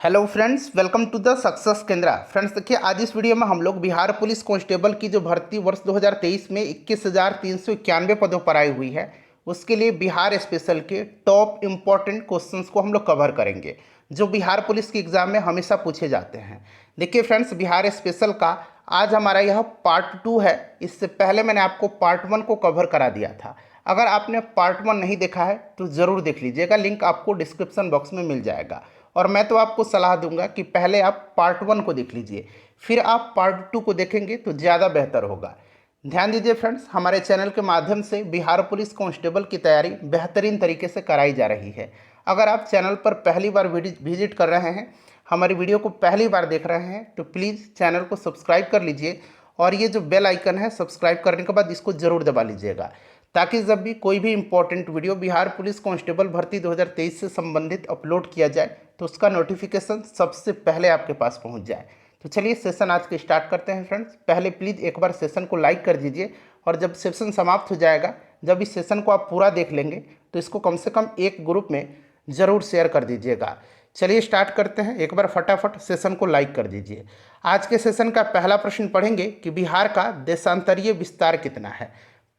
Hello friends, welcome to the success Kendra. Friends देखिए, आज इस वीडियो में हम लोग बिहार पुलिस कांस्टेबल की जो भर्ती वर्ष 2023 में 21,391 पदों पर आई हुई है, उसके लिए बिहार स्पेशल के टॉप इम्पॉर्टेंट क्वेश्चंस को हम लोग कवर करेंगे, जो बिहार पुलिस के एग्जाम में हमेशा पूछे जाते हैं। देखिए फ्रेंड्स, बिहार स्पेशल का आज हमारा यह पार्ट 2 है। इससे पहले मैंने आपको पार्ट 1 को कवर करा दिया था। अगर आपने पार्ट 1 नहीं देखा है तो ज़रूर देख लीजिएगा, लिंक आपको डिस्क्रिप्शन बॉक्स में मिल जाएगा। और मैं तो आपको सलाह दूंगा कि पहले आप पार्ट 1 को देख लीजिए, फिर आप पार्ट 2 को देखेंगे तो ज़्यादा बेहतर होगा। ध्यान दीजिए फ्रेंड्स, हमारे चैनल के माध्यम से बिहार पुलिस कांस्टेबल की तैयारी बेहतरीन तरीके से कराई जा रही है। अगर आप चैनल पर पहली बार विजिट कर रहे हैं, हमारी वीडियो को पहली बार देख रहे हैं, तो प्लीज़ चैनल को सब्सक्राइब कर लीजिए और ये जो बेल आइकन है, सब्सक्राइब करने के बाद इसको ज़रूर दबा लीजिएगा, ताकि जब भी कोई भी important video Bihar police constable भर्ती 2023 से संबंधित अपलोड किया जाए तो उसका नोटिफिकेशन सबसे पहले आपके पास पहुंच जाए। तो चलिए सेशन आज के स्टार्ट करते हैं फ्रेंड्स। पहले प्लीज़ एक बार सेशन को लाइक कर दीजिए, और जब सेशन समाप्त हो जाएगा, जब इस सेशन को आप पूरा देख लेंगे तो इसको कम से कम एक ग्रुप में ज़रूर शेयर कर दीजिएगा। चलिए स्टार्ट करते हैं। एक बार फटाफट सेशन को लाइक कर दीजिए। आज के सेशन का पहला प्रश्न पढ़ेंगे कि बिहार का देशांतरीय विस्तार कितना है।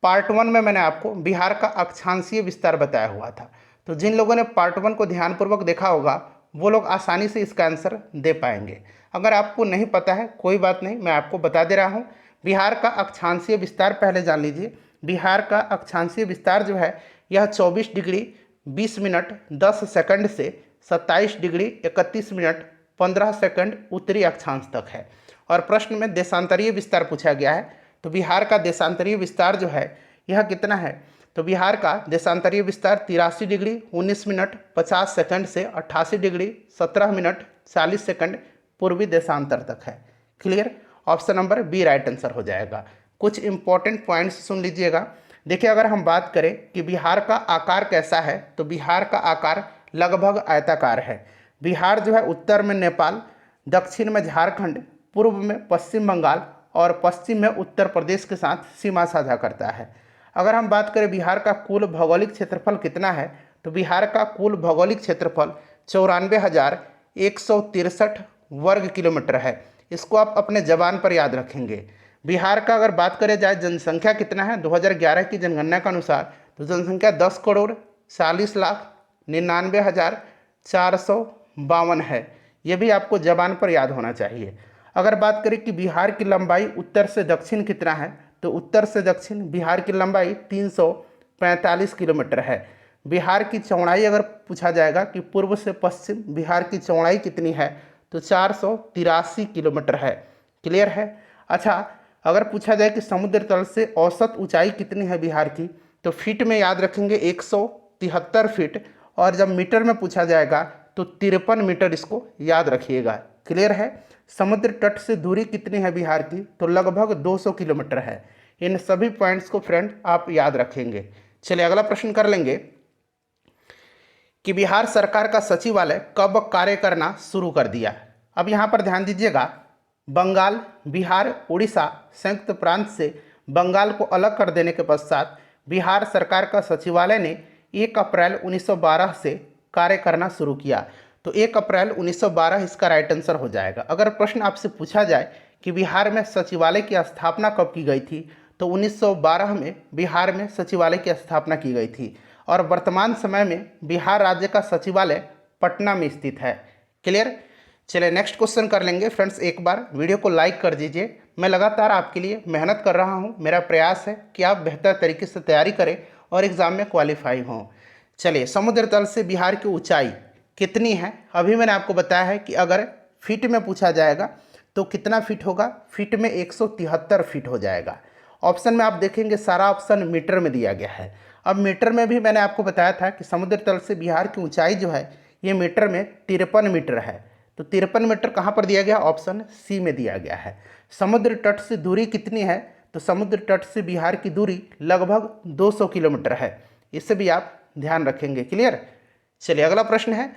पार्ट 1 में मैंने आपको बिहार का अक्षांशीय विस्तार बताया हुआ था, तो जिन लोगों ने पार्ट 1 को ध्यानपूर्वक देखा होगा वो लोग आसानी से इसका आंसर दे पाएंगे। अगर आपको नहीं पता है कोई बात नहीं, मैं आपको बता दे रहा हूँ। बिहार का अक्षांशीय विस्तार पहले जान लीजिए। बिहार का अक्षांशीय विस्तार जो है, यह 24 डिग्री 20 मिनट 10 सेकंड से 27 डिग्री 31 मिनट 15 सेकंड उत्तरी अक्षांश तक है। और प्रश्न में देशांतरीय विस्तार पूछा गया है, तो बिहार का देशांतरीय विस्तार जो है यह कितना है। तो बिहार का देशांतरीय विस्तार 83 डिग्री 19 मिनट 50 सेकंड से 88 डिग्री 17 मिनट 40 सेकंड पूर्वी देशांतर तक है। Clear? Option number B right answer हो जाएगा। कुछ इंपॉर्टेंट पॉइंट्स सुन लीजिएगा। देखिए, अगर हम बात करें कि बिहार का आकार कैसा है, तो बिहार का आकार लगभग आयताकार है। बिहार जो है उत्तर में नेपाल, दक्षिण में झारखंड, पूर्व में पश्चिम बंगाल और पश्चिम में उत्तर प्रदेश के साथ सीमा साझा करता है। अगर हम बात करें बिहार का कुल भौगोलिक क्षेत्रफल कितना है, तो बिहार का कुल भौगोलिक क्षेत्रफल 94,163 वर्ग किलोमीटर है। इसको आप अपने जबान पर याद रखेंगे। बिहार का अगर बात करें जाए जनसंख्या कितना है, 2011 की जनगणना के अनुसार तो जनसंख्या 10,40,99,452 है। ये भी आपको जबान पर याद होना चाहिए। अगर बात करें कि बिहार की लंबाई उत्तर से दक्षिण कितना है, तो उत्तर से दक्षिण बिहार की लंबाई 345 किलोमीटर है। बिहार की चौड़ाई अगर पूछा जाएगा कि पूर्व से पश्चिम बिहार की चौड़ाई कितनी है, तो 483 किलोमीटर है। क्लियर है? अच्छा, अगर पूछा जाए कि समुद्र तल से औसत ऊंचाई कितनी है बिहार की, तो फीट में याद रखेंगे 173 फीट, और जब मीटर में पूछा जाएगा तो 53 मीटर, इसको याद रखिएगा। क्लियर है? समुद्र तट से दूरी कितनी है बिहार की, तो लगभग 200 किलोमीटर है। इन सभी पॉइंट्स को फ्रेंड आप याद रखेंगे। चलिए अगला प्रश्न कर लेंगे कि बिहार सरकार का सचिवालय कब कार्य करना शुरू कर दिया। अब यहाँ पर ध्यान दीजिएगा, बंगाल, बिहार, उड़ीसा संयुक्त प्रांत से बंगाल को अलग कर देने के पश्चात बिहार सरकार का सचिवालय ने 1 अप्रैल 1912 से कार्य करना शुरू किया। तो 1 अप्रैल 1912 इसका राइट आंसर हो जाएगा। अगर प्रश्न आपसे पूछा जाए कि बिहार में सचिवालय की स्थापना कब की गई थी, तो 1912 में बिहार में सचिवालय की स्थापना की गई थी। और वर्तमान समय में बिहार राज्य का सचिवालय पटना में स्थित है। क्लियर? चलिए नेक्स्ट क्वेश्चन कर लेंगे फ्रेंड्स। एक बार वीडियो को लाइक कर दीजिए। मैं लगातार आपके लिए मेहनत कर रहा हूँ। मेरा प्रयास है कि आप बेहतर तरीके से तैयारी करें और एग्ज़ाम में क्वालिफाई हों। चलिए, समुद्र तल से बिहार की ऊंचाई कितनी है। अभी मैंने आपको बताया है कि अगर फीट में पूछा जाएगा तो कितना फीट होगा, फीट में 173 फीट हो जाएगा। ऑप्शन में आप देखेंगे सारा ऑप्शन मीटर में दिया गया है। अब मीटर में भी मैंने आपको बताया था कि समुद्र तल से बिहार की ऊंचाई जो है ये मीटर में 53 मीटर है। तो 53 मीटर कहाँ पर दिया गया? ऑप्शन सी में दिया गया है। समुद्र तट से दूरी कितनी है, तो समुद्र तट से बिहार की दूरी लगभग 200 किलोमीटर है। इससे भी आप ध्यान रखेंगे। क्लियर? चलिए अगला प्रश्न है।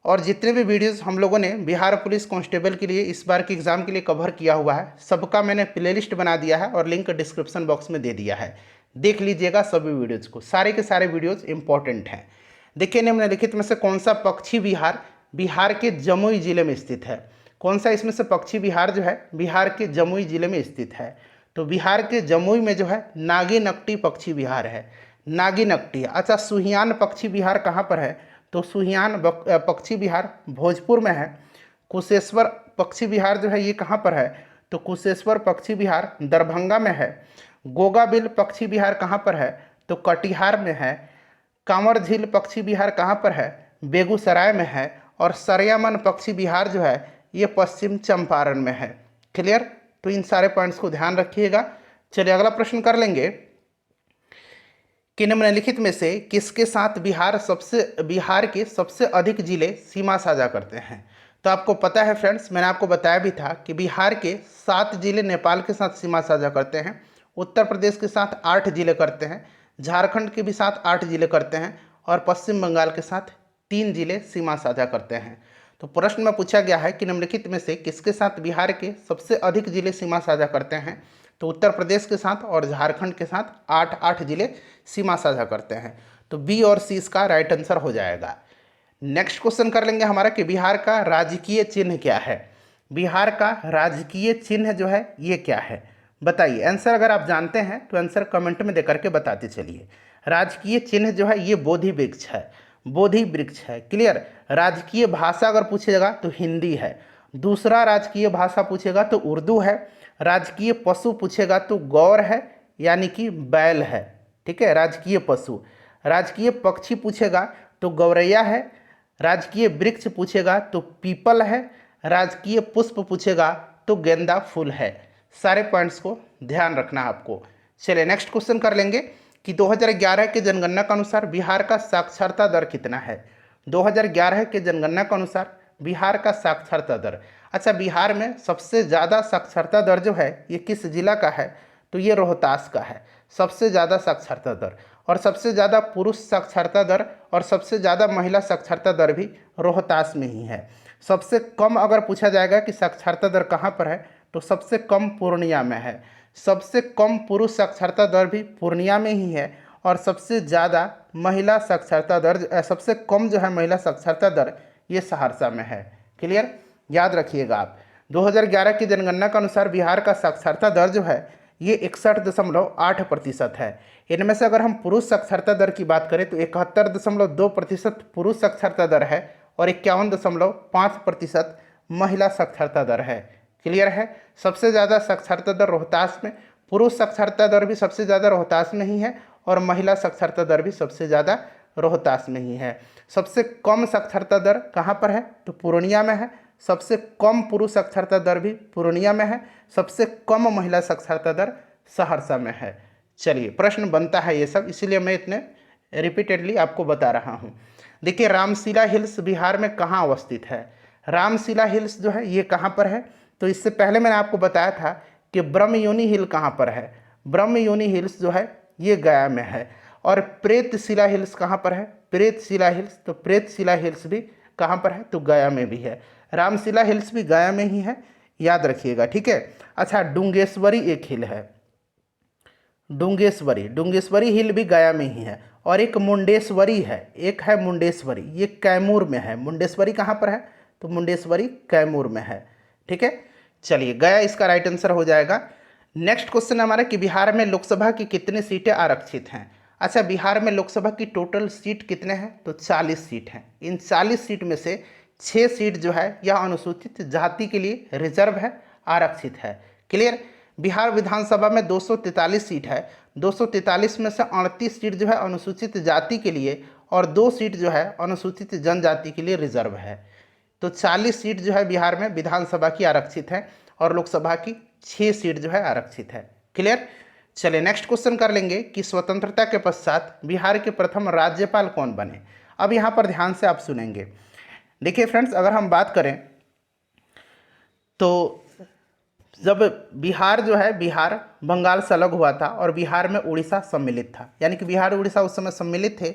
और जितने भी वीडियोस हम लोगों ने बिहार पुलिस कांस्टेबल के लिए इस बार के एग्ज़ाम के लिए कवर किया हुआ है, सबका मैंने प्लेलिस्ट बना दिया है और लिंक डिस्क्रिप्शन बॉक्स में दे दिया है। देख लीजिएगा सभी वीडियोज़ को। सारे के सारे वीडियोज़ इंपॉर्टेंट हैं। देखिए, निम्नलिखित में से कौन सा पक्षी विहार बिहार के जमुई जिले में स्थित है। कौन सा इसमें से पक्षी विहार जो है बिहार के जमुई जिले में स्थित है? तो बिहार के जमुई में जो है नागीनकटी पक्षी विहार है। नागीनकटी। अच्छा, सुहियान पक्षी विहार कहाँ पर है? तो सुहियान पक्षी विहार भोजपुर में है। कुशेश्वर पक्षी विहार जो है ये कहाँ पर है? तो कुशेश्वर पक्षी विहार दरभंगा में है। गोगाबिल पक्षी विहार कहाँ पर है? तो कटिहार में है। कांवर झील पक्षी विहार कहाँ पर है? बेगूसराय में है। और सरयामन पक्षी विहार जो है ये पश्चिम चंपारण में है। क्लियर? तो इन सारे पॉइंट्स को ध्यान रखिएगा। चलिए अगला प्रश्न कर लेंगे कि निम्नलिखित में से किसके साथ बिहार के सबसे अधिक जिले सीमा साझा करते हैं? तो आपको पता है फ्रेंड्स, मैंने आपको बताया भी था कि बिहार के 7 जिले नेपाल के साथ सीमा साझा करते हैं, उत्तर प्रदेश के साथ 8 जिले करते हैं, झारखंड के भी साथ 8 जिले करते हैं और पश्चिम बंगाल के साथ 3 जिले सीमा साझा करते हैं। तो प्रश्न में पूछा गया है कि निम्नलिखित में से किसके साथ बिहार के सबसे अधिक जिले सीमा साझा करते हैं? तो उत्तर प्रदेश के साथ और झारखंड के साथ 8 जिले सीमा साझा करते हैं। तो बी और सी इसका राइट आंसर हो जाएगा। नेक्स्ट क्वेश्चन कर लेंगे हमारा कि बिहार का राजकीय चिन्ह क्या है? बिहार का राजकीय चिन्ह जो है ये क्या है? बताइए। आंसर अगर आप जानते हैं तो आंसर कमेंट में देकर के बताते चलिए। राजकीय चिन्ह जो है ये बोधि वृक्ष है। बोधि वृक्ष है। क्लियर? राजकीय भाषा अगर पूछेगा तो हिंदी है। दूसरा राजकीय भाषा पूछेगा तो उर्दू है। राजकीय पशु पूछेगा तो गौर है, यानी कि बैल है। ठीक है, राजकीय पशु। राजकीय पक्षी पूछेगा तो गौरैया है। राजकीय वृक्ष पूछेगा तो पीपल है। राजकीय पुष्प पूछेगा तो गेंदा फूल है। सारे पॉइंट्स को ध्यान रखना आपको। चलिए नेक्स्ट क्वेश्चन कर लेंगे कि 2011 के जनगणना के अनुसार बिहार का साक्षरता दर कितना है? 2011 के जनगणना के अनुसार बिहार का साक्षरता दर। अच्छा, बिहार में सबसे ज़्यादा साक्षरता दर जो है ये किस जिला का है? तो ये रोहतास का है सबसे ज़्यादा साक्षरता दर। और सबसे ज़्यादा पुरुष साक्षरता दर और सबसे ज़्यादा महिला साक्षरता दर भी रोहतास में ही है। सबसे कम अगर पूछा जाएगा कि साक्षरता दर कहाँ पर है तो सबसे कम पूर्णिया में है। सबसे कम पुरुष साक्षरता दर भी पूर्णिया में ही है। और सबसे ज़्यादा महिला साक्षरता दर, सबसे कम जो है महिला साक्षरता दर ये सहरसा में है। क्लियर? याद रखिएगा आप। 2011 की जनगणना के अनुसार बिहार का साक्षरता दर जो है ये 61.8% है। इनमें से अगर हम पुरुष साक्षरता दर की बात करें तो 71.2% पुरुष साक्षरता दर है और 51.5% महिला साक्षरता दर है। क्लियर है? सबसे ज़्यादा साक्षरता दर रोहतास में, पुरुष साक्षरता दर भी सबसे ज़्यादा रोहतास में ही है और महिला साक्षरता दर भी सबसे ज़्यादा रोहतास में ही है। सबसे कम साक्षरता दर कहाँ पर है? तो पूर्णिया में है। सबसे कम पुरुष साक्षरता दर भी पूर्णिया में है। सबसे कम महिला साक्षरता दर सहरसा में है। चलिए, प्रश्न बनता है ये सब, इसीलिए मैं इतने रिपीटेडली आपको बता रहा हूँ। देखिए, रामशिला हिल्स बिहार में कहाँ अवस्थित है? रामशिला हिल्स जो है ये कहाँ पर है? तो इससे पहले मैंने आपको बताया था कि ब्रह्मयोनी हिल कहाँ पर है। ब्रह्मयोनी हिल्स जो है ये गया में है। और प्रेतशिला हिल्स कहाँ पर है? प्रेतशिला हिल्स, तो प्रेतशिला हिल्स भी कहाँ पर है? तो गया में भी है। रामशिला हिल्स भी गया में ही है, याद रखिएगा। ठीक है। अच्छा, डुंगेश्वरी एक हिल है। डुंगेश्वरी हिल भी गया में ही है। और एक मुंडेश्वरी है, एक है मुंडेश्वरी, ये कैमूर में है। मुंडेश्वरी कहाँ पर है? तो मुंडेश्वरी कैमूर में है। ठीक है। चलिए, गया इसका राइट आंसर हो जाएगा। नेक्स्ट क्वेश्चन हमारा कि बिहार में लोकसभा की कितनी सीटें आरक्षित हैं? अच्छा, बिहार में लोकसभा की टोटल सीट कितने हैं? तो 40 सीट हैं। इन 40 सीट में से 6 सीट जो है यह अनुसूचित जाति के लिए रिजर्व है, आरक्षित है। क्लियर? बिहार विधानसभा में 243 सीट है। 243 में से 38 सीट जो है अनुसूचित जाति के लिए और 2 सीट जो है अनुसूचित जनजाति के लिए रिजर्व है। तो 40 सीट जो है बिहार में विधानसभा की आरक्षित है और लोकसभा की 6 सीट जो है आरक्षित है। क्लियर? चलिए नेक्स्ट क्वेश्चन कर लेंगे कि स्वतंत्रता के पश्चात बिहार के प्रथम राज्यपाल कौन बने? अब यहाँ पर ध्यान से आप सुनेंगे। देखिए फ्रेंड्स, अगर हम बात करें तो जब बिहार जो है, बिहार बंगाल से अलग हुआ था और बिहार में उड़ीसा सम्मिलित था, यानी कि बिहार उड़ीसा उस समय सम्मिलित थे।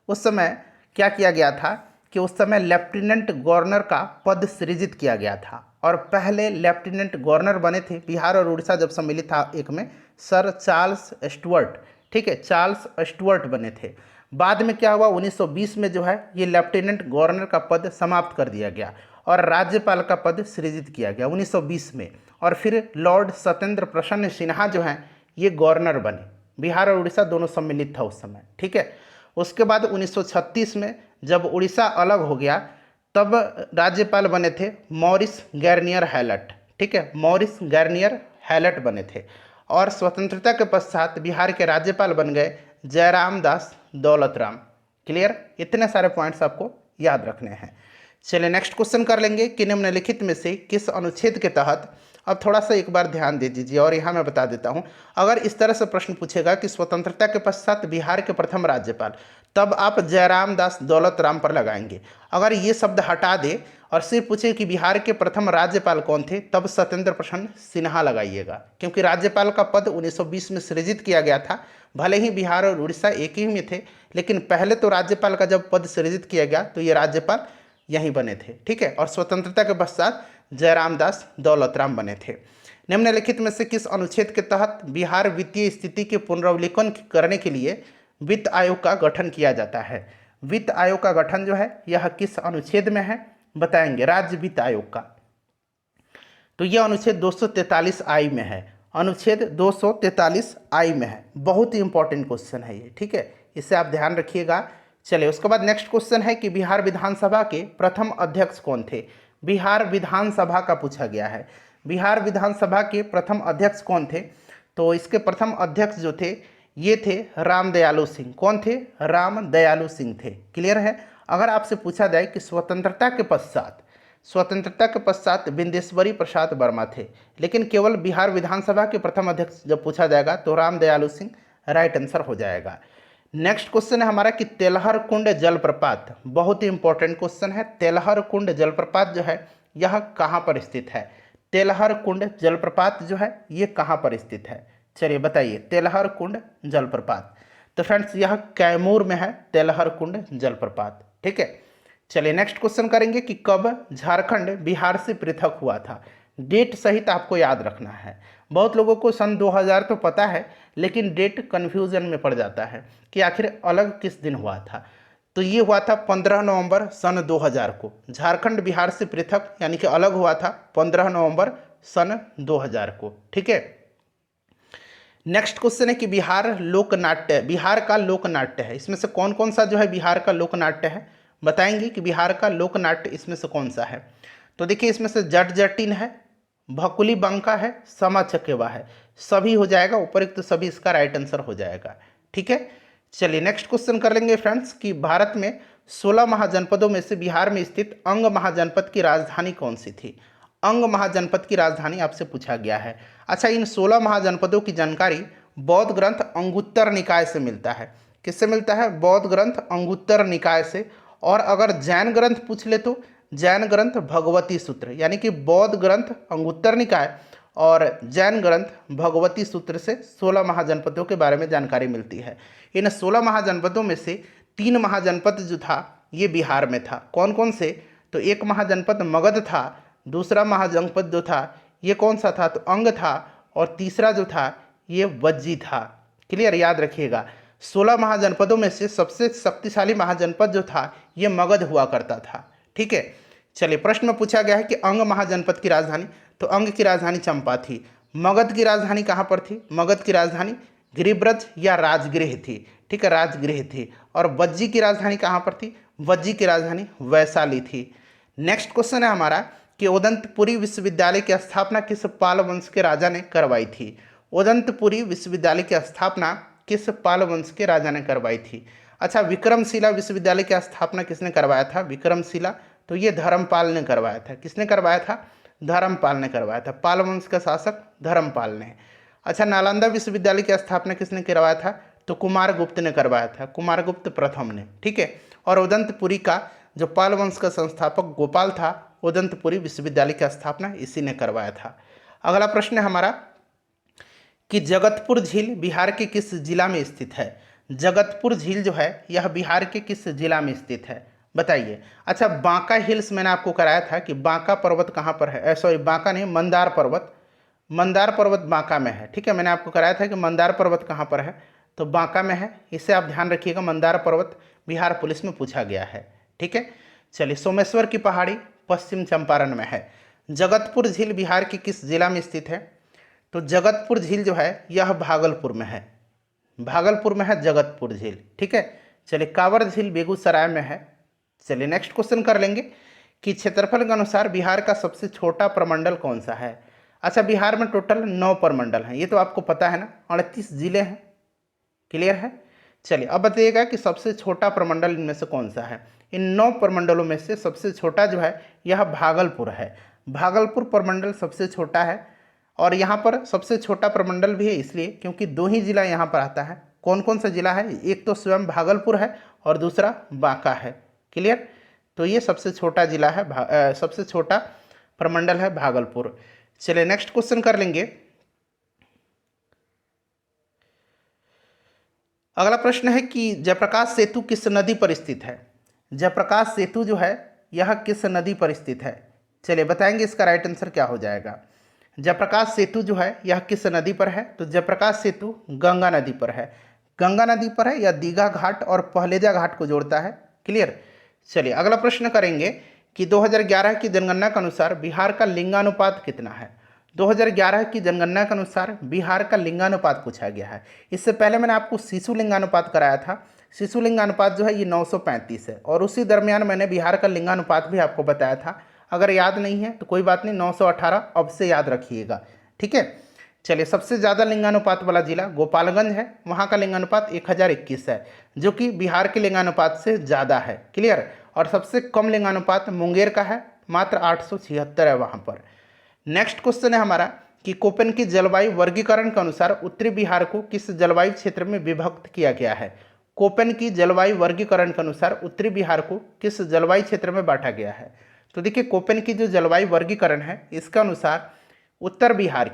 उस समय क्या किया गया था कि उस समय लेफ्टिनेंट गवर्नर का पद सृजित किया गया था और पहले लेफ्टिनेंट गवर्नर बने थे बिहार और उड़ीसा जब सम्मिलित था एक में, सर चार्ल्स स्टुअर्ट। ठीक है, चार्ल्स स्टुअर्ट बने थे। बाद में क्या हुआ, 1920 में जो है ये लेफ्टिनेंट गवर्नर का पद समाप्त कर दिया गया और राज्यपाल का पद सृजित किया गया 1920 में। और फिर लॉर्ड सत्येंद्र प्रसन्न सिन्हा जो हैं ये गवर्नर बने। बिहार और उड़ीसा दोनों सम्मिलित था उस समय, ठीक है। उसके बाद 1936 में जब उड़ीसा अलग हो गया तब राज्यपाल बने थे मॉरिस गार्नियर हैलट, ठीक है, मॉरिस गार्नियर हैलट बने थे। और स्वतंत्रता के पश्चात बिहार के राज्यपाल बन गए जयराम दास दौलतराम। क्लियर, इतने सारे पॉइंट्स आपको याद रखने हैं। चलिए नेक्स्ट क्वेश्चन कर लेंगे कि निम्नलिखित में से किस अनुच्छेद के तहत, अब थोड़ा सा एक बार ध्यान दे दीजिए और यहाँ मैं बता देता हूँ। अगर इस तरह से प्रश्न पूछेगा कि स्वतंत्रता के पश्चात बिहार के प्रथम राज्यपाल, तब आप जयराम दास दौलतराम पर लगाएंगे। अगर ये शब्द हटा दे और सिर्फ पूछे कि बिहार के प्रथम राज्यपाल कौन थे, तब सत्येंद्र प्रसन्न सिन्हा लगाइएगा, क्योंकि राज्यपाल का पद 1920 में सृजित किया गया था। भले ही बिहार और उड़ीसा एक ही में थे, लेकिन पहले तो राज्यपाल का जब पद सृजित किया गया तो ये राज्यपाल यहीं बने थे, ठीक है। और स्वतंत्रता के पश्चात जयराम दास दौलतराम बने थे। निम्नलिखित में से किस अनुच्छेद के तहत बिहार वित्तीय स्थिति के पुनर्वलोकन करने के लिए वित्त आयोग का गठन किया जाता है? वित्त आयोग का गठन जो है यह किस अनुच्छेद में है बताएंगे, राज्य वित्त आयोग का। तो यह अनुच्छेद 243 आई में है, अनुच्छेद 243 आई में है। बहुत ही इंपॉर्टेंट क्वेश्चन है ये, ठीक है, इसे आप ध्यान रखिएगा। चलिए उसके बाद नेक्स्ट क्वेश्चन है कि बिहार विधानसभा के प्रथम अध्यक्ष कौन थे? बिहार विधानसभा का पूछा गया है। बिहार विधानसभा के प्रथम अध्यक्ष कौन थे? तो इसके प्रथम अध्यक्ष जो थे ये थे राम दयालु सिंह। कौन थे? राम दयालु सिंह थे। क्लियर है। अगर आपसे पूछा जाए कि स्वतंत्रता के पश्चात बिंदेश्वरी प्रसाद वर्मा थे, लेकिन केवल बिहार विधानसभा के प्रथम अध्यक्ष जब पूछा जाएगा तो राम दयालु सिंह राइट आंसर हो जाएगा। नेक्स्ट क्वेश्चन है हमारा कि तेलहर कुंड जलप्रपात, बहुत ही इंपॉर्टेंट क्वेश्चन है। तेलहर कुंड जलप्रपात जो है यह कहाँ पर स्थित है? तेलहर कुंड जलप्रपात जो है ये कहाँ पर स्थित है? चलिए बताइए, तेलहर कुंड जलप्रपात। तो फ्रेंड्स यह कैमूर में है तेलहर कुंड जलप्रपात, ठीक है। चलिए नेक्स्ट क्वेश्चन करेंगे कि कब झारखंड बिहार से पृथक हुआ था? डेट सहित आपको याद रखना है। बहुत लोगों को सन 2000 तो पता है, लेकिन डेट कन्फ्यूजन में पड़ जाता है कि आखिर अलग किस दिन हुआ था। तो ये हुआ था 15 नवंबर सन 2000 को। झारखंड बिहार से पृथक यानी कि अलग हुआ था 15 नवंबर सन 2000 को, ठीक है। नेक्स्ट क्वेश्चन है कि बिहार का लोकनाट्य है, इसमें से कौन कौन सा जो है बिहार का लोकनाट्य है? बताएंगे कि बिहार का लोकनाट्य इसमें से कौन सा है। तो देखिए इसमें से जट जटिन है, भकुली बंका है, समा चकेवा है। सभी हो जाएगा, उपयुक्त सभी इसका राइट आंसर हो जाएगा, ठीक है। चलिए नेक्स्ट क्वेश्चन कर लेंगे फ्रेंड्स कि भारत में 16 महाजनपदों में से बिहार में स्थित अंग महाजनपद की राजधानी कौन सी थी? अंग महाजनपद की राजधानी आपसे पूछा गया है। अच्छा, इन 16 महाजनपदों की जानकारी बौद्ध ग्रंथ अंगुत्तर निकाय से मिलता है। किससे मिलता है? बौद्ध ग्रंथ अंगुत्तर निकाय से। और अगर जैन ग्रंथ पूछ ले तो जैन ग्रंथ भगवती सूत्र, यानी कि बौद्ध ग्रंथ अंगुत्तर निकाय और जैन ग्रंथ भगवती सूत्र से 16 महाजनपदों के बारे में जानकारी मिलती है। इन 16 महाजनपदों में से 3 महाजनपद जो था ये बिहार में था। कौन कौन से? तो एक महाजनपद मगध था, दूसरा महाजनपद जो था ये कौन सा था? तो अंग था, और तीसरा जो था ये वज्जी था। क्लियर, याद रखिएगा। 16 महाजनपदों में से सबसे शक्तिशाली महाजनपद जो था ये मगध हुआ करता था, ठीक है। चलिए प्रश्न में पूछा गया है कि अंग महाजनपद की राजधानी, तो अंग की राजधानी चंपा थी। मगध की राजधानी कहाँ पर थी? मगध की राजधानी गिरिब्रज या राजगृह थी, ठीक है, राजगृह थी। और वज्जी की राजधानी कहाँ पर थी? वज्जी की राजधानी वैशाली थी। नेक्स्ट क्वेश्चन है हमारा कि उदंतपुरी विश्वविद्यालय की स्थापना किस पाल वंश के राजा ने करवाई थी? उदंतपुरी विश्वविद्यालय की स्थापना किस पाल वंश के राजा ने करवाई थी? अच्छा, विक्रमशिला विश्वविद्यालय की स्थापना किसने करवाया था? विक्रमशिला, तो ये धर्मपाल ने करवाया था। किसने करवाया था? धर्मपाल ने करवाया था। पाल वंश का शासक धर्मपाल ने। अच्छा, नालंदा विश्वविद्यालय की स्थापना किसने करवाया था? तो कुमारगुप्त ने करवाया था, कुमारगुप्त प्रथम ने, ठीक है। और उदंतपुरी का जो पाल वंश का संस्थापक गोपाल था, उदंतपुरी विश्वविद्यालय की स्थापना इसी ने करवाया था। अगला प्रश्न है हमारा कि जगतपुर झील बिहार के किस जिला में स्थित है? जगतपुर झील जो है यह बिहार के किस जिला में स्थित है बताइए। अच्छा, बांका हिल्स मैंने आपको कराया था कि बांका पर्वत कहाँ पर है, सॉरी बांका नहीं, मंदार पर्वत। मंदार पर्वत बांका में है, ठीक है। मैंने आपको कराया था कि मंदार पर्वत कहाँ पर है, तो बांका में है, इसे आप ध्यान रखिएगा। मंदार पर्वत बिहार पुलिस में पूछा गया है, ठीक है। चलिए, सोमेश्वर की पहाड़ी पश्चिम चंपारण में है। जगतपुर झील बिहार के किस जिला में स्थित है? तो जगतपुर झील जो है यह भागलपुर में है, भागलपुर में है जगतपुर झील, ठीक है। चलिए, कांवर झील बेगूसराय में है। चलिए नेक्स्ट क्वेश्चन कर लेंगे कि क्षेत्रफल के अनुसार बिहार का सबसे छोटा प्रमंडल कौन सा है? अच्छा, बिहार में टोटल 9 प्रमंडल हैं, ये तो आपको पता है ना, 38 जिले हैं, क्लियर है। चलिए अब बताइएगा कि सबसे छोटा प्रमंडल इनमें से कौन सा है? इन 9 प्रमंडलों में से सबसे छोटा जो है यह भागलपुर है। भागलपुर प्रमंडल सबसे छोटा है, और यहाँ पर सबसे छोटा प्रमंडल भी है इसलिए क्योंकि 2 ही जिला यहाँ पर आता है। कौन कौन सा जिला है? एक तो स्वयं भागलपुर है और दूसरा बांका है, क्लियर। तो ये सबसे छोटा जिला है, सबसे छोटा प्रमंडल है भागलपुर। चलिए नेक्स्ट क्वेश्चन कर लेंगे। अगला प्रश्न है कि जयप्रकाश सेतु किस नदी पर स्थित है? जयप्रकाश सेतु जो है यह किस नदी पर स्थित है? चलिए बताएंगे इसका राइट आंसर क्या हो जाएगा। जयप्रकाश सेतु जो है यह किस नदी पर है? तो जयप्रकाश सेतु गंगा नदी पर है। गंगा नदी पर है, यह दीघा घाट और पहलेजा घाट को जोड़ता है, क्लियर। चलिए अगला प्रश्न करेंगे कि 2011 की जनगणना के अनुसार बिहार का लिंगानुपात कितना है? 2011 की जनगणना के अनुसार बिहार का लिंगानुपात पूछा गया है। इससे पहले मैंने आपको शिशु लिंगानुपात कराया था। शिशु लिंगानुपात जो है ये 935 है, और उसी दरमियान मैंने बिहार का लिंगानुपात भी आपको बताया था। अगर याद नहीं है तो कोई बात नहीं, 918 अब से याद रखिएगा, ठीक है। चलिए, सबसे ज़्यादा लिंगानुपात वाला जिला गोपालगंज है, वहाँ का लिंगानुपात 1021 है, जो कि बिहार के लिंगानुपात से ज़्यादा है, क्लियर। और सबसे कम लिंगानुपात मुंगेर का है, मात्र 876 है वहाँ पर। नेक्स्ट क्वेश्चन है हमारा कि कोपेन की जलवायु वर्गीकरण के अनुसार उत्तरी बिहार को किस जलवायु क्षेत्र में विभक्त किया गया है? कोपेन की जलवायु वर्गीकरण के अनुसार उत्तरी बिहार को किस जलवायु क्षेत्र में बांटा गया है? तो देखिए, कोपेन की जो जलवायु वर्गीकरण है इसके अनुसार उत्तर बिहार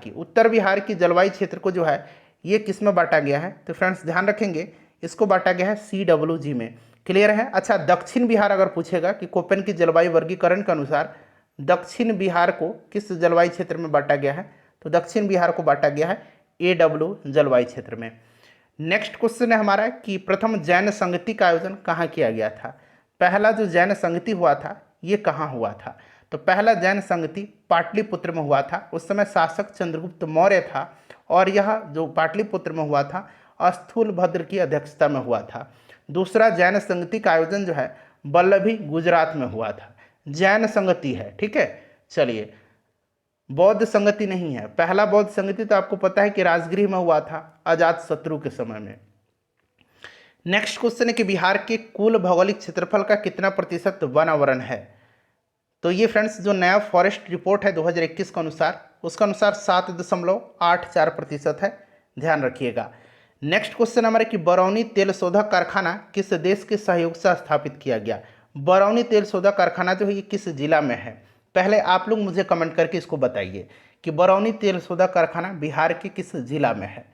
की जलवायु क्षेत्र को जो है ये किस में बांटा गया है? तो फ्रेंड्स ध्यान रखेंगे, इसको बांटा गया है CWG में, क्लियर है। अच्छा, दक्षिण बिहार अगर पूछेगा कि कोपेन की जलवायु वर्गीकरण के अनुसार दक्षिण बिहार को किस जलवायु क्षेत्र में बांटा गया है? तो दक्षिण बिहार को बांटा गया है AW जलवायु क्षेत्र में। नेक्स्ट क्वेश्चन है हमारा कि प्रथम जैन संगति का आयोजन कहाँ किया गया था? पहला जो जैन संगति हुआ था ये कहाँ हुआ था? तो पहला जैन संगति पाटलिपुत्र में हुआ था। उस समय शासक चंद्रगुप्त मौर्य था, और यह जो पाटलिपुत्र में हुआ था स्थूलभद्र की अध्यक्षता में हुआ था। दूसरा जैन संगति का आयोजन जो है वल्लभी गुजरात में हुआ था। जैन संगति है, ठीक है। चलिए, बौद्ध संगति नहीं है। पहला बौद्ध संगति तो आपको पता है कि राजगृह में हुआ था अजात शत्रु के समय में। नेक्स्ट क्वेश्चन है कि बिहार के कुल भौगोलिक क्षेत्रफल का कितना प्रतिशत वन आवरण है? तो ये फ्रेंड्स जो नया फॉरेस्ट रिपोर्ट है 2021 के अनुसार, उसका अनुसार 7.84% है, ध्यान रखिएगा। नेक्स्ट क्वेश्चन हमारे कि बरौनी तेल शोधक कारखाना किस देश के सहयोग से स्थापित किया गया? बरौनी तेल शोधक कारखाना जो है ये किस जिला में है? पहले आप लोग मुझे कमेंट करके इसको बताइए कि बरौनी तेल शोधक कारखाना बिहार के किस जिला में है।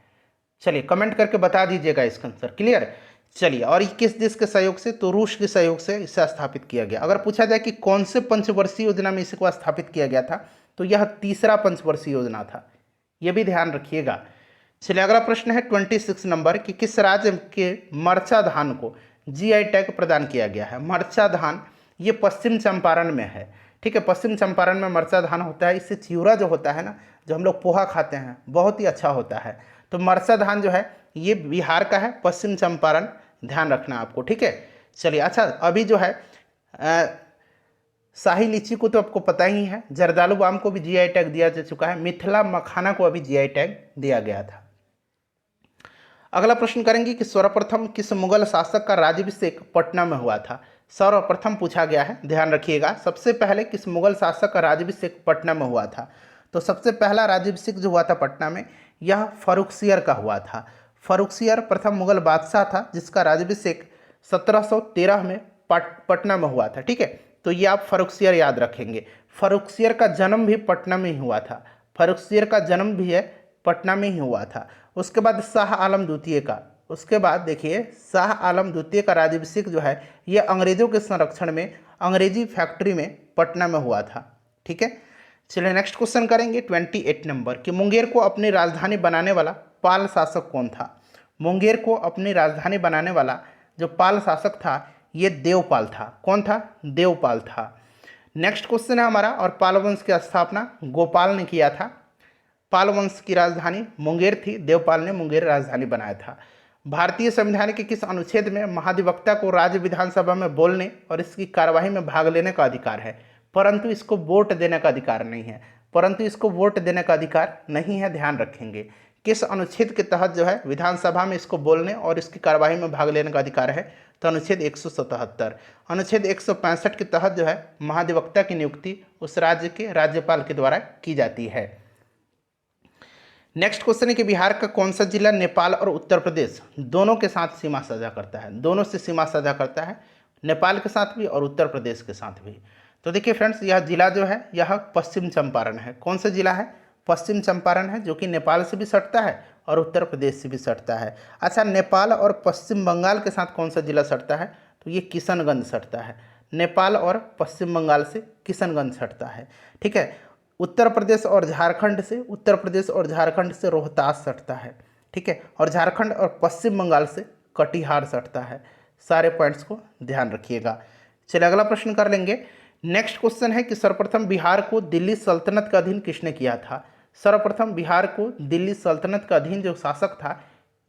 चलिए कमेंट करके बता दीजिएगा इसका आंसर, क्लियर। चलिए, और ये किस देश के सहयोग से? तो रूस के सहयोग से इसे स्थापित किया गया। अगर पूछा जाए कि कौन से पंचवर्षीय योजना में इसको स्थापित किया गया था, तो यह तीसरा पंचवर्षीय योजना था, यह भी ध्यान रखिएगा। चलिए अगला प्रश्न है 26 नंबर कि किस राज्य के मरचा धान को GI टैग प्रदान किया गया है? मरचा धान ये पश्चिम चंपारण में है, ठीक है। पश्चिम चंपारण में मरचा धान होता है। इससे चिवड़ा जो होता है ना, जो हम लोग पोहा खाते हैं, बहुत ही अच्छा होता है। तो मरचा धान जो है ये बिहार का है, पश्चिम चंपारण, ध्यान रखना आपको, ठीक है। चलिए, अच्छा अभी जो है शाही लीची को तो आपको पता ही है, जर्दालू आम को भी GI टैग दिया जा चुका है, मिथिला मखाना को अभी GI टैग दिया गया था। अगला प्रश्न करेंगे कि सर्वप्रथम किस मुगल शासक का राज्याभिषेक पटना में हुआ था? सर्वप्रथम पूछा गया है, ध्यान रखिएगा। सबसे पहले किस मुगल शासक का राज्याभिषेक पटना में हुआ था? तो सबसे पहला राज्याभिषेक जो हुआ था पटना में, यह फर्रुखसियर का हुआ था। फर्रुखसियर प्रथम मुगल बादशाह था जिसका राज्याभिषेक 1713 में पटना में हुआ था, ठीक है। तो ये आप फर्रुखसियर याद रखेंगे। फर्रुखसियर का जन्म भी पटना में ही हुआ था। फर्रुखसियर का जन्म भी है पटना में ही हुआ था। उसके बाद शाह आलम द्वितीय का, उसके बाद देखिए शाह आलम द्वितीय का राज्याभिषेक जो है ये अंग्रेजों के संरक्षण में अंग्रेजी फैक्ट्री में पटना में हुआ था, ठीक है। चलिए नेक्स्ट क्वेश्चन करेंगे 28 नंबर कि मुंगेर को अपनी राजधानी बनाने वाला पाल शासक कौन था? मुंगेर को अपनी राजधानी बनाने वाला जो पाल शासक था ये देवपाल था। कौन था? देवपाल था। नेक्स्ट क्वेश्चन है हमारा, और पाल वंश की स्थापना गोपाल ने किया था। पाल वंश की राजधानी मुंगेर थी, देवपाल ने मुंगेर राजधानी बनाया था। भारतीय संविधान के किस अनुच्छेद में महाधिवक्ता को राज्य विधानसभा में बोलने और इसकी कार्यवाही में भाग लेने का अधिकार है, परंतु इसको वोट देने का अधिकार नहीं है? परंतु इसको वोट देने का अधिकार नहीं है, ध्यान रखेंगे। किस अनुच्छेद के तहत जो है विधानसभा में इसको बोलने और इसकी कार्यवाही में भाग लेने का अधिकार है? तो अनुच्छेद 177। अनुच्छेद 165 के तहत जो है महाधिवक्ता की नियुक्ति उस राज्य के राज्यपाल के द्वारा की जाती है। नेक्स्ट क्वेश्चन है कि बिहार का कौन सा जिला नेपाल और उत्तर प्रदेश दोनों के साथ सीमा साझा करता है? दोनों से सीमा साझा करता है, नेपाल के साथ भी और उत्तर प्रदेश के साथ भी। तो देखिए फ्रेंड्स, यह जिला जो है यह पश्चिम चंपारण है। कौन सा जिला है? पश्चिम चंपारण है, जो कि नेपाल से भी सटता है और उत्तर प्रदेश से भी सटता है। अच्छा, नेपाल और पश्चिम बंगाल के साथ कौन सा जिला सटता है? तो ये किशनगंज सटता है। नेपाल और पश्चिम बंगाल से किशनगंज सटता है। ठीक है। उत्तर प्रदेश और झारखंड से रोहतास सटता है। ठीक है। और झारखंड और पश्चिम बंगाल से कटिहार सटता है। सारे पॉइंट्स को ध्यान रखिएगा। चलिए अगला प्रश्न कर लेंगे। नेक्स्ट क्वेश्चन है कि सर्वप्रथम बिहार को दिल्ली सल्तनत का अधीन किसने किया था? सर्वप्रथम बिहार को दिल्ली सल्तनत का अधीन जो शासक था,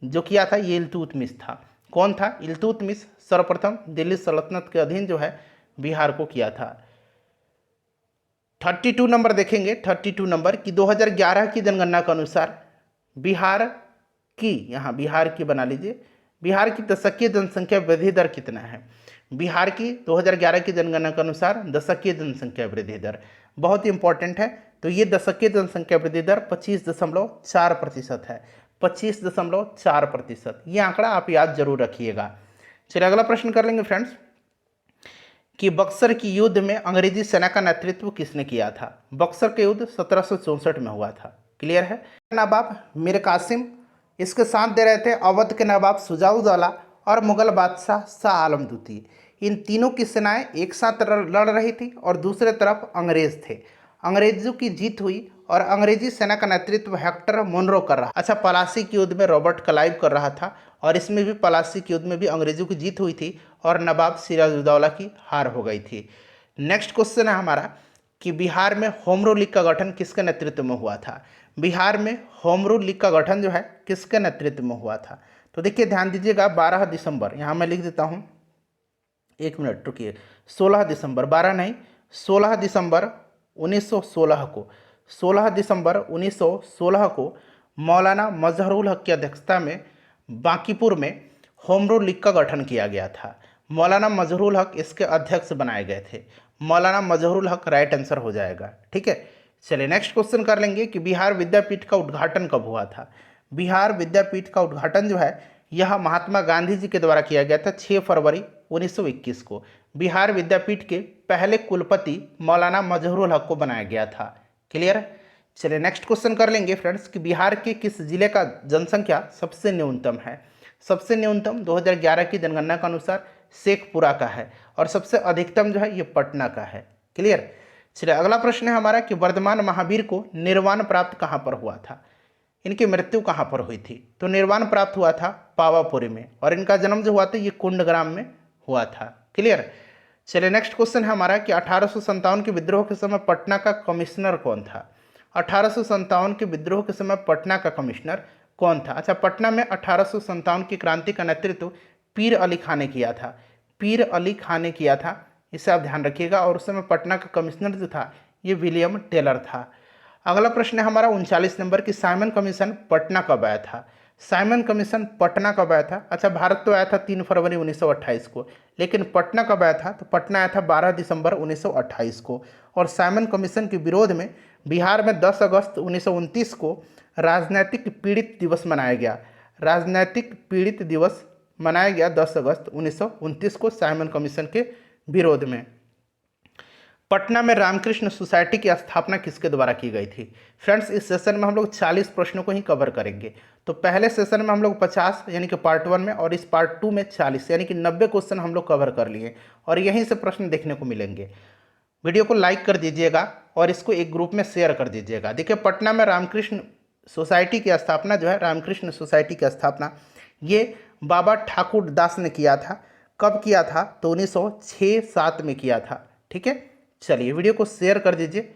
जो किया था, ये इल्तुतमिश था। कौन था? इल्तुतमिश सर्वप्रथम दिल्ली सल्तनत के अधीन जो है बिहार को किया था। 32 नंबर देखेंगे। 32 नंबर कि 2011 की जनगणना के अनुसार बिहार की, यहाँ बिहार की बना लीजिए, बिहार की दशकीय जनसंख्या वृद्धि दर कितना है? बिहार की 2011 की जनगणना के अनुसार दशकीय जनसंख्या वृद्धि दर बहुत ही इंपॉर्टेंट है। तो ये दशकीय जनसंख्या वृद्धि दर 25.4% है। 25.4%, ये आंकड़ा आप याद जरूर रखिएगा। चलिए अगला प्रश्न कर लेंगे फ्रेंड्स कि बक्सर की युद्ध में अंग्रेजी सेना का नेतृत्व किसने किया था? बक्सर के युद्ध 1764 में हुआ था। क्लियर है। नवाब मीर कासिम, इसके साथ दे रहे थे अवध के नवाब शुजाउद्दौला और मुगल बादशाह शाह आलम द्वितीय। इन तीनों की सेनाएं एक साथ लड़ रही थी और दूसरे तरफ अंग्रेज थे। अंग्रेजों की जीत हुई और अंग्रेजी सेना का नेतृत्व हेक्टर मोनरो कर रहा। अच्छा, पलासी के युद्ध में रॉबर्ट क्लाइव कर रहा था और इसमें भी पलासी के युद्ध में भी अंग्रेजों की जीत हुई थी और नवाब सिराजुद्दौला की हार हो गई थी। नेक्स्ट क्वेश्चन है हमारा कि बिहार में होम रूल लीग का गठन किसके नेतृत्व में हुआ था? बिहार में होम रूल लीग का गठन जो है किसके नेतृत्व में हुआ था? तो देखिए ध्यान दीजिएगा, 12 दिसंबर, यहाँ मैं लिख देता हूँ, एक मिनट रुकिए, 16 दिसंबर, 12 नहीं, 16 दिसंबर 1916 को, 16 दिसंबर 1916 को मौलाना मजहरुल हक की अध्यक्षता में बांकीपुर में होम रूल लीग का गठन किया गया था। मौलाना मजहरुल हक इसके अध्यक्ष बनाए गए थे। मौलाना मजहरुल हक राइट आंसर हो जाएगा। ठीक है। चलिए नेक्स्ट क्वेश्चन कर लेंगे कि बिहार विद्यापीठ का उद्घाटन कब हुआ था? बिहार विद्यापीठ का उद्घाटन जो है यह महात्मा गांधी जी के द्वारा किया गया था 6 फरवरी 1921 को। बिहार विद्यापीठ के पहले कुलपति मौलाना मजहरुल हक को बनाया गया था। क्लियर। चलिए नेक्स्ट क्वेश्चन कर लेंगे फ्रेंड्स कि बिहार के किस जिले का जनसंख्या सबसे न्यूनतम है? सबसे न्यूनतम 2011 की जनगणना के अनुसार शेखपुरा का है और सबसे अधिकतम जो है ये पटना का है। क्लियर। चलिए अगला प्रश्न है हमारा कि वर्धमान महावीर को निर्वाण प्राप्त कहाँ पर हुआ था? इनकी मृत्यु कहाँ पर हुई थी? तो निर्वाण प्राप्त हुआ था पावापुरी में और इनका जन्म जो हुआ था ये कुंडग्राम में हुआ था। क्लियर। चलिए नेक्स्ट क्वेश्चन है हमारा कि 1857 के विद्रोह के समय पटना का कमिश्नर कौन था? 1857 के विद्रोह के समय पटना का कमिश्नर कौन था? अच्छा, पटना में 1857 की क्रांति का नेतृत्व पीर अली खां ने किया था। पीर अली खां ने किया था, इसे आप ध्यान रखिएगा। और उस समय पटना का कमिश्नर जो था ये विलियम टेलर था। अगला प्रश्न है हमारा 39 नंबर की साइमन कमीशन पटना कब आया था? साइमन कमीशन पटना कब आया था? अच्छा, भारत तो आया था 3 फरवरी 1928 को, लेकिन पटना कब आया था? तो पटना आया था 12 दिसंबर 1928 को। और साइमन कमीशन के विरोध में बिहार में 10 अगस्त 1929 को राजनैतिक पीड़ित दिवस मनाया गया। राजनैतिक पीड़ित दिवस मनाया गया 10 अगस्त 1929 को साइमन कमीशन के विरोध में। पटना में रामकृष्ण सोसाइटी की स्थापना किसके द्वारा की गई थी? फ्रेंड्स, इस सेशन में हम लोग 40 प्रश्नों को ही कवर करेंगे। तो पहले सेशन में हम लोग 50 यानी कि पार्ट 1 में, और इस पार्ट 2 में 40 यानी कि 90 क्वेश्चन हम लोग कवर कर लिए और यहीं से प्रश्न देखने को मिलेंगे। वीडियो को लाइक कर दीजिएगा और इसको एक ग्रुप में शेयर कर दीजिएगा। देखिए, पटना में रामकृष्ण सोसाइटी की स्थापना जो है, रामकृष्ण सोसाइटी की स्थापना ये बाबा ठाकुर दास ने किया था। कब किया था? तो 1906-7 में किया था। ठीक है, चलिए वीडियो को शेयर कर दीजिए।